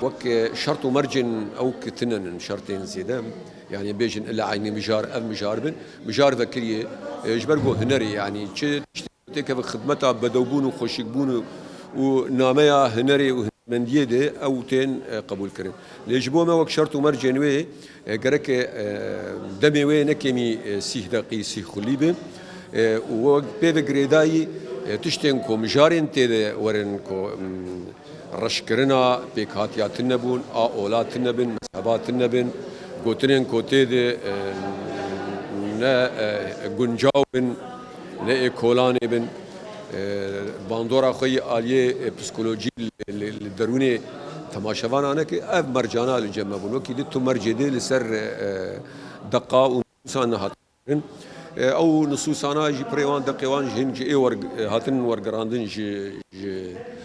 وك شرط ومرجن أو كتنن شرطين زيدا يعني بيجن إلا عيني مجار مجار مجار ذكرية جبرجو هنري يعني كيف خدمتها بدوبون وخشيبون وناميا هنري من ديده أو تين قبول كريم ليجبو ما وك شرط ومرجن وي جرك دمي وي نكمي سيه دقي سيه خليبه وبيف جريداي تشتين كو مجارين تيد ورن كو رشكرنا بيكاتيا تنبون أولاد تنبن مسحبات تنبن قوترين كوتيد نا جنجاوبن نا كولان بن باندورا خوي آلية بسيكولوجي الدروني تماشفان أنا كي أف مرجانا للجمع بنو كي دتو مرجدي لسر دقة ونصان هاتن أو نصوصانا جي بريوان دقيوان جهن جي ورق هاتن ورقراندن جي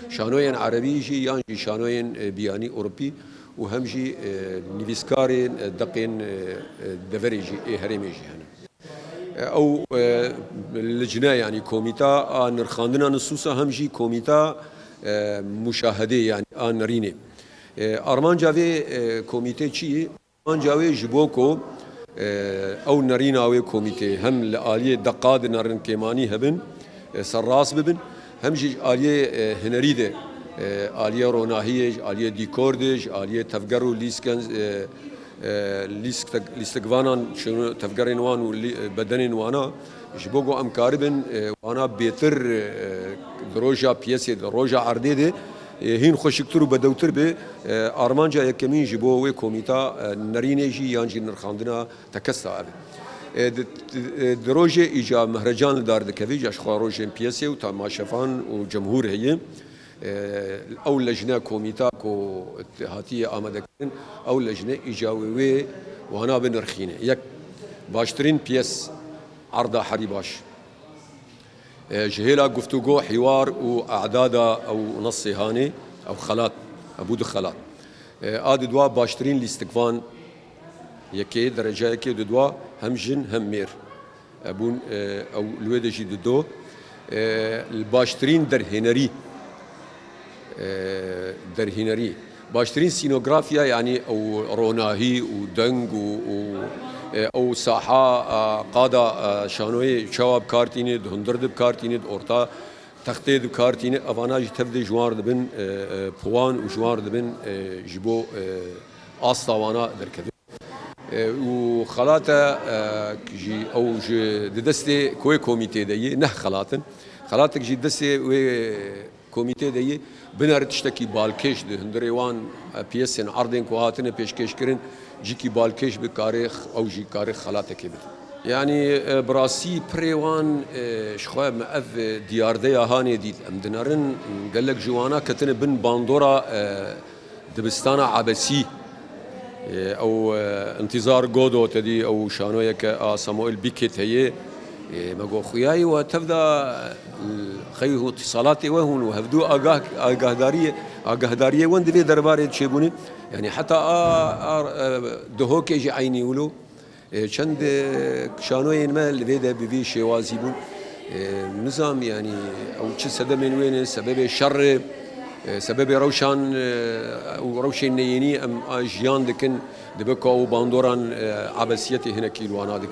شانوين عربي جي يان جي شانوين بياني أوروبي وهم جي نيفيسكارين دقين دفري جي هرمي جي هنا أو اللجنة يعني كوميتا نرخاندنا نصوصا هم جي كوميتا مشاهدة يعني نريني أرمان جاوي كوميتي چي أرمان جاوي جبوكو أو نرينا أو كوميتي هم لآلية دقاد نرن كيماني هبن سراس ببن هم جي آلية هنريدة آلية روناهية آلية ديكوردج آلية تفجرو ليسكنز ليستقوانا شنو تفجرين وان وبدنين وانا جبوكو أمكاربن وانا بيتر دروجا بيسي دروجا عرديدة هين خوشكتر بدوتر به أرمانجا يكمين جبوا وكوميتا نرينيجي يانجي نرخاندنا تكستا دروجة إجا مهرجان دار دكفيج أشخاص روجين بيسي وتماشفان وجمهور هي أو لجنة كوميتا كو هاتية آمدكين أو لجنة إجاوي وانا بنرخينه يك باشترين بيس عرضة حريباش جهيلا قفتوجو حوار وأعدادا أو نص هاني أو خلات أبود خلات آد دوا باشترين لاستقفان يكي درجة يكي دوا هم جن هم مير أبون أو الويد جي دو الباشترين درهنري باشترين سينوغرافيا يعني أو روناهي ودنج أو ساحة قادة شانوي شواب كارتيند هندرد بكارتيند أورتا تختيد بكارتيند أفاناج تبدي جوار دبن بوان وجوار دبن جبو أصلا وانا دركذ وخلاته جي أو جي دستي كوي كوميتي دي نه خلاتك جي دستي وي كوميتي دي بنار تشتكي بالكيش ده هندريوان بيسن عرضين كوهاتن بيشكيش كرن جيكي بالكيش بكاريخ أو جي كاريخ خلاتك كبد يعني براسي بريوان شخوة مأف ديار ديا هاني ديت أمدنارن قال لك جوانا كتن بن باندورا دبستانا عبسي أو انتظار جودو تدي أو شانويك سامويل بيكيت هي مجو خياي وتبدا خيه اتصالاتي وهون وهفدو أجاه دارية وين دلي درباري تشيبوني يعني حتى دهوك يجي عيني ولو شند شانوين ما اللي بيدا بفي شوازيبون نظام يعني أو شو سبب من وين سبب الشر سبب روشان وروشين نيني أم أجيان دكن دبكوا وباندوران عباسيتي هنا كيلوانا دكن